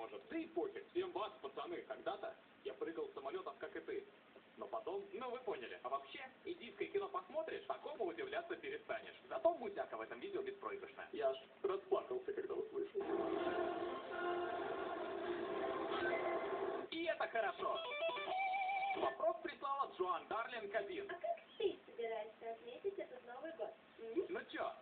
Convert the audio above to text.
может. Да и пофиг, всем вас, пацаны, когда-то я прыгал с самолетов, как и ты. Но потом, ну вы поняли. А вообще, индийское кино посмотришь, такому удивляться перестанешь. Зато музяка в этом видео беспроигрышная. Я аж расплакался, когда услышал. И это хорошо. Вопрос прислала Джоан Дарлинг 1. А как ты собираешься отметить этот Новый год? Ну чё,